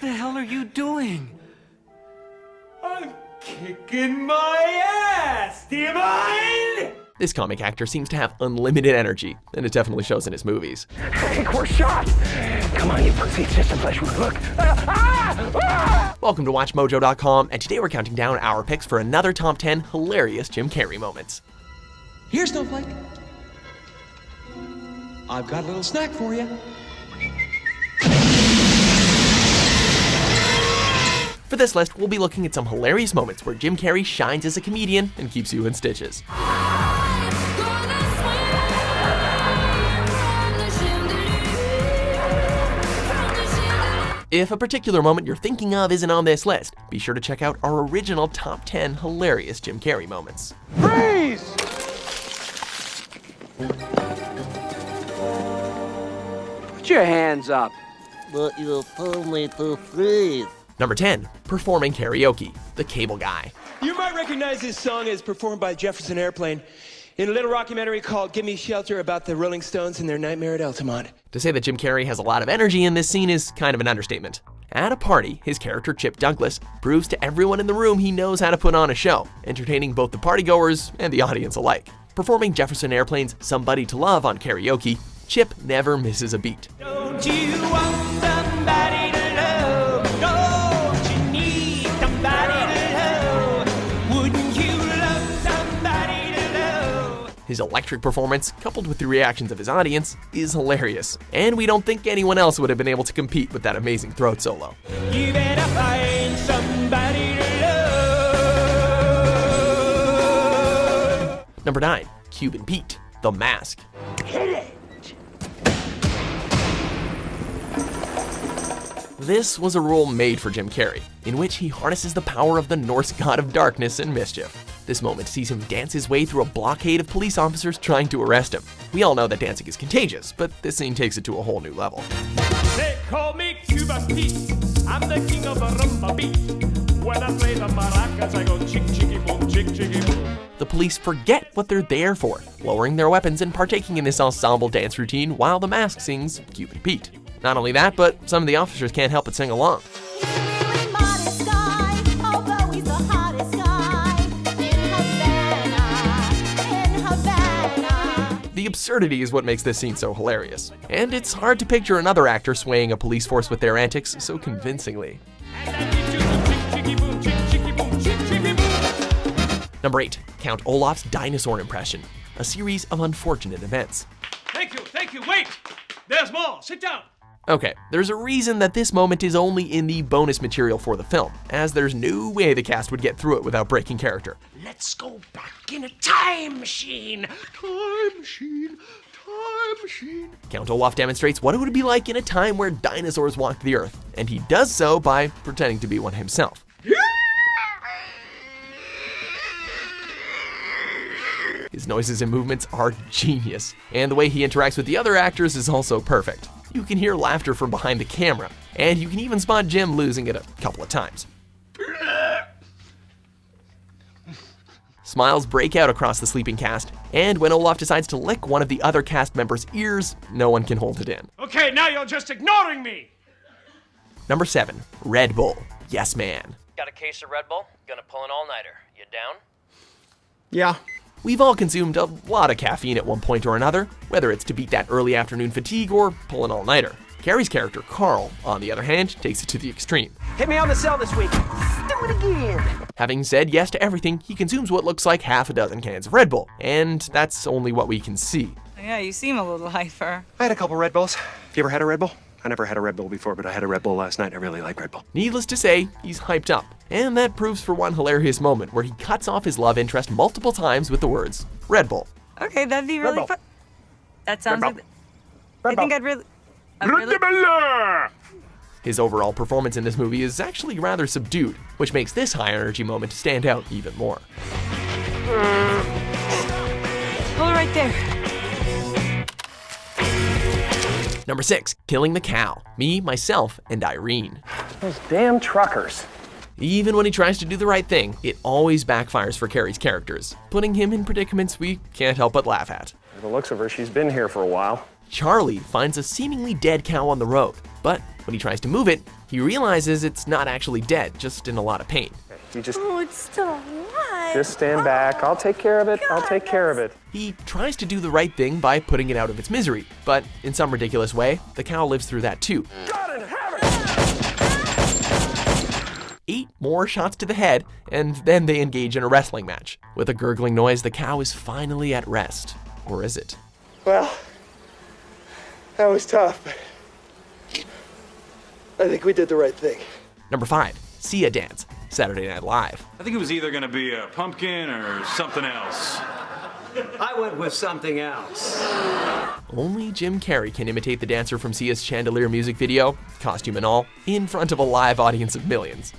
the hell are you doing? I'm kicking my ass! Do you mind? This comic actor seems to have unlimited energy, and it definitely shows in his movies. Hank, we're shot! Come on, you pussy, it's just a flesh wound. Look! Welcome to WatchMojo.com, and today we're counting down our picks for another top 10 hilarious Jim Carrey moments. Here, Snowflake. I've got a little snack for you. For this list, we'll be looking at some hilarious moments where Jim Carrey shines as a comedian and keeps you in stitches. If a particular moment you're thinking of isn't on this list, be sure to check out our original top 10 hilarious Jim Carrey moments. Freeze! Put your hands up. But you told me to freeze. Number 10, performing karaoke, the cable guy. You might recognize this song as performed by Jefferson Airplane in a little documentary called Give Me Shelter about the Rolling Stones and their nightmare at Altamont. To say that Jim Carrey has a lot of energy in this scene is kind of an understatement. At a party, his character Chip Douglas proves to everyone in the room he knows how to put on a show, entertaining both the partygoers and the audience alike. Performing Jefferson Airplane's Somebody to Love on karaoke, Chip never misses a beat. Don't you want somebody to love? Don't you need somebody to love? Wouldn't you love somebody to love? His electric performance, coupled with the reactions of his audience, is hilarious, and we don't think anyone else would have been able to compete with that amazing throat solo. You better find somebody to love. Number 9, Cuban Pete, The Mask. Hit it! This was a role made for Jim Carrey, in which he harnesses the power of the Norse god of darkness and mischief. This moment sees him dance his way through a blockade of police officers trying to arrest him. We all know that dancing is contagious, but this scene takes it to a whole new level. They call me Cuban Pete. I'm the king of the rumba beat. When I play the maracas, I go chick chicky boom, chick chicky boom. The police forget what they're there for, lowering their weapons and partaking in this ensemble dance routine while the mask sings Cuban Pete. Not only that, but some of the officers can't help but sing along. The absurdity is what makes this scene so hilarious, and it's hard to picture another actor swaying a police force with their antics so convincingly. Number 8, Count Olaf's dinosaur impression, a series of unfortunate events. Thank you, wait! There's more, sit down! Okay, there's a reason that this moment is only in the bonus material for the film, as there's no way the cast would get through it without breaking character. Let's go back in a time machine! Time machine! Time machine! Count Olaf demonstrates what it would be like in a time where dinosaurs walked the earth, and he does so by pretending to be one himself. His noises and movements are genius, and the way he interacts with the other actors is also perfect. You can hear laughter from behind the camera, and you can even spot Jim losing it a couple of times. Smiles break out across the sleeping cast, and when Olaf decides to lick one of the other cast members' ears, no one can hold it in. Okay, now you're just ignoring me! Number 7, Red Bull, Yes Man. Got a case of Red Bull? Gonna pull an all-nighter. You down? Yeah. We've all consumed a lot of caffeine at one point or another, whether it's to beat that early afternoon fatigue or pull an all-nighter. Carrey's character, Carl, on the other hand, takes it to the extreme. Hit me on the cell this week. Do it again. Having said yes to everything, he consumes what looks like half a dozen cans of Red Bull, and that's only what we can see. Yeah, you seem a little hyper. I had a couple Red Bulls. You ever had a Red Bull? I never had a Red Bull before, but I had a Red Bull last night. I really like Red Bull. Needless to say, he's hyped up. And that proves for one hilarious moment where he cuts off his love interest multiple times with the words, Red Bull. Okay, that'd be really fun. That sounds like... Red I think Bull. I'd really... His overall performance in this movie is actually rather subdued, which makes this high energy moment stand out even more. Hold it right there. Number 6, Killing the Cow, Me, Myself, and Irene. Those damn truckers. Even when he tries to do the right thing, it always backfires for Carrey's characters, putting him in predicaments we can't help but laugh at. By the looks of her, she's been here for a while. Charlie finds a seemingly dead cow on the road, but when he tries to move it, He realizes it's not actually dead, just in a lot of pain. You just Oh, it's still alive. just stand back. I'll take care of it. I'll take care of it. He tries to do the right thing by putting it out of its misery, but in some ridiculous way, the cow lives through that too. 8 more shots to the head, and then they engage in a wrestling match. With a gurgling noise, the cow is finally at rest. Or is it? Well, that was tough, but I think we did the right thing. Number 5, Sia Dance, Saturday Night Live. I think it was either gonna be a pumpkin or something else. I went with something else. Only Jim Carrey can imitate the dancer from Sia's Chandelier music video, costume and all, in front of a live audience of millions.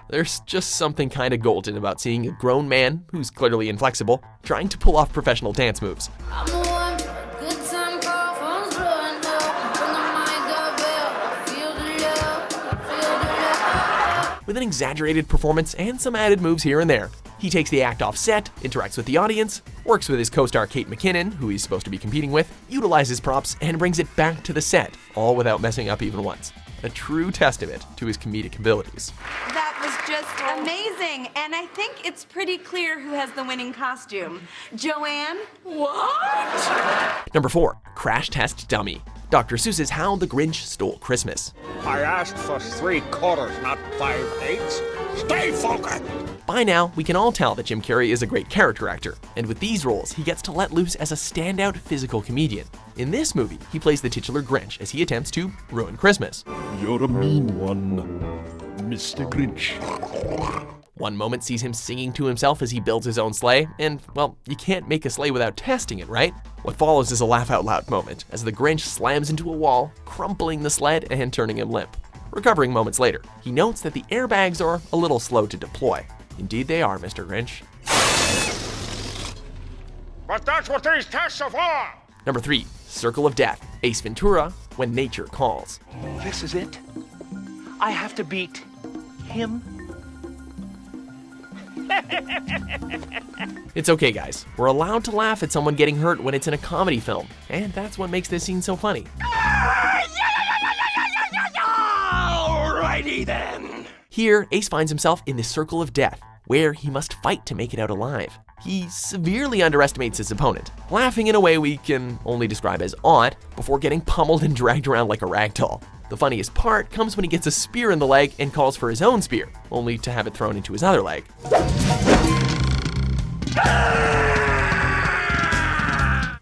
There's just something kind of golden about seeing a grown man, who's clearly inflexible, trying to pull off professional dance moves. With an exaggerated performance and some added moves here and there. He takes the act off set, interacts with the audience, works with his co-star Kate McKinnon, who he's supposed to be competing with, utilizes props, and brings it back to the set, all without messing up even once. A true testament to his comedic abilities. That was just amazing, and I think it's pretty clear who has the winning costume. Joanne? What? Number 4, Crash Test Dummy. Dr. Seuss's How the Grinch Stole Christmas. I asked for 3/4, not 5/8. Stay focused! By now, we can all tell that Jim Carrey is a great character actor, and with these roles, he gets to let loose as a standout physical comedian. In this movie, he plays the titular Grinch as he attempts to ruin Christmas. You're a mean one, Mr. Grinch. One moment sees him singing to himself as he builds his own sleigh, and, well, you can't make a sleigh without testing it, right? What follows is a laugh-out-loud moment, as the Grinch slams into a wall, crumpling the sled and turning him limp. Recovering moments later, he notes that the airbags are a little slow to deploy. Indeed they are, Mr. Grinch. But that's what these tests are for! Number 3, Circle of Death, Ace Ventura, When Nature Calls. This is it? I have to beat him? It's okay, guys. We're allowed to laugh at someone getting hurt when it's in a comedy film, and that's what makes this scene so funny. Alrighty then! Here, Ace finds himself in the Circle of Death, where he must fight to make it out alive. He severely underestimates his opponent, laughing in a way we can only describe as odd, before getting pummeled and dragged around like a rag doll. The funniest part comes when he gets a spear in the leg and calls for his own spear, only to have it thrown into his other leg.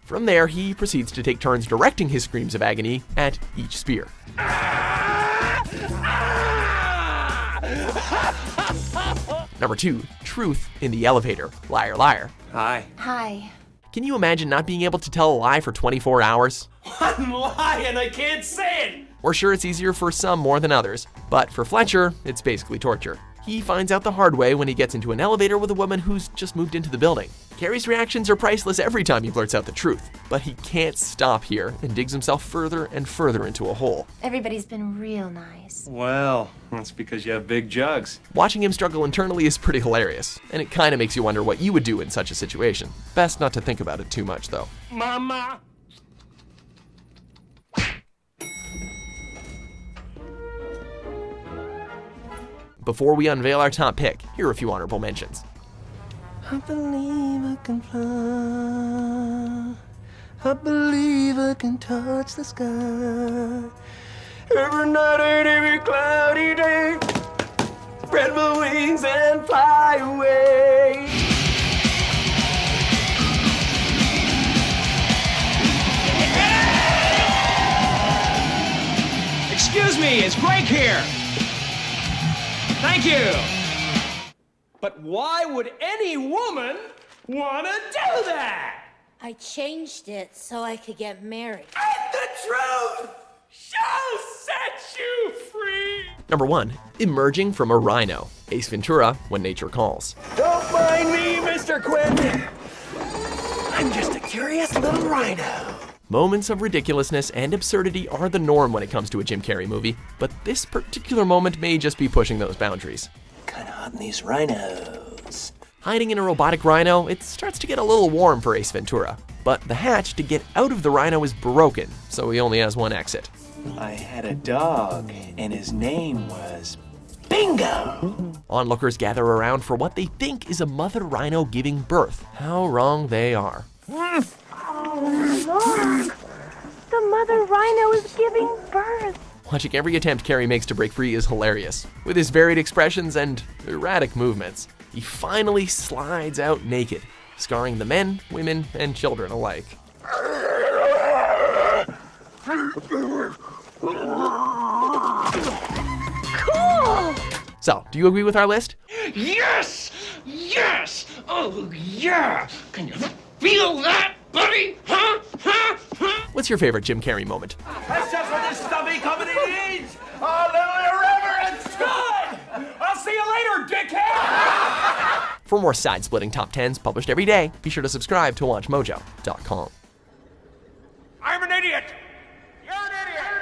From there, he proceeds to take turns directing his screams of agony at each spear. Number 2, Truth in the Elevator, Liar Liar. Hi. Hi. Can you imagine not being able to tell a lie for 24 hours? I'm lying, I can't say it! We're sure it's easier for some more than others, but for Fletcher, it's basically torture. He finds out the hard way when he gets into an elevator with a woman who's just moved into the building. Carrie's reactions are priceless every time he blurts out the truth, but he can't stop here and digs himself further and further into a hole. Everybody's been real nice. Well, that's because you have big jugs. Watching him struggle internally is pretty hilarious, and it kinda makes you wonder what you would do in such a situation. Best not to think about it too much, though. Mama! Before we unveil our top pick, here are a few honorable mentions. I believe I can fly. I believe I can touch the sky. Every night and every cloudy day, spread my wings and fly away. Excuse me, it's Greg here. Thank you. But why would any woman want to do that? I changed it so I could get married. And the truth shall set you free. Number 1, Emerging from a Rhino, Ace Ventura, When Nature Calls. Don't mind me, Mr. Quinn. I'm just a curious little rhino. Moments of ridiculousness and absurdity are the norm when it comes to a Jim Carrey movie, but this particular moment may just be pushing those boundaries. Kinda hot in these rhinos. Hiding in a robotic rhino, it starts to get a little warm for Ace Ventura. But the hatch to get out of the rhino is broken, so he only has one exit. I had a dog, and his name was Bingo! Onlookers gather around for what they think is a mother rhino giving birth. How wrong they are. Oh, Lord. The mother rhino is giving birth. Watching every attempt Carrie makes to break free is hilarious. With his varied expressions and erratic movements, he finally slides out naked, scarring the men, women, and children alike. Cool! So, do you agree with our list? Yes! Yes! Oh, yeah! Can you feel that, buddy? Huh? Huh? Huh? What's your favorite Jim Carrey moment? That's just what this stubby company needs! A little irreverence! Good! I'll see you later, dickhead! For more side-splitting top 10s published every day, be sure to subscribe to WatchMojo.com. I'm an idiot! You're an idiot!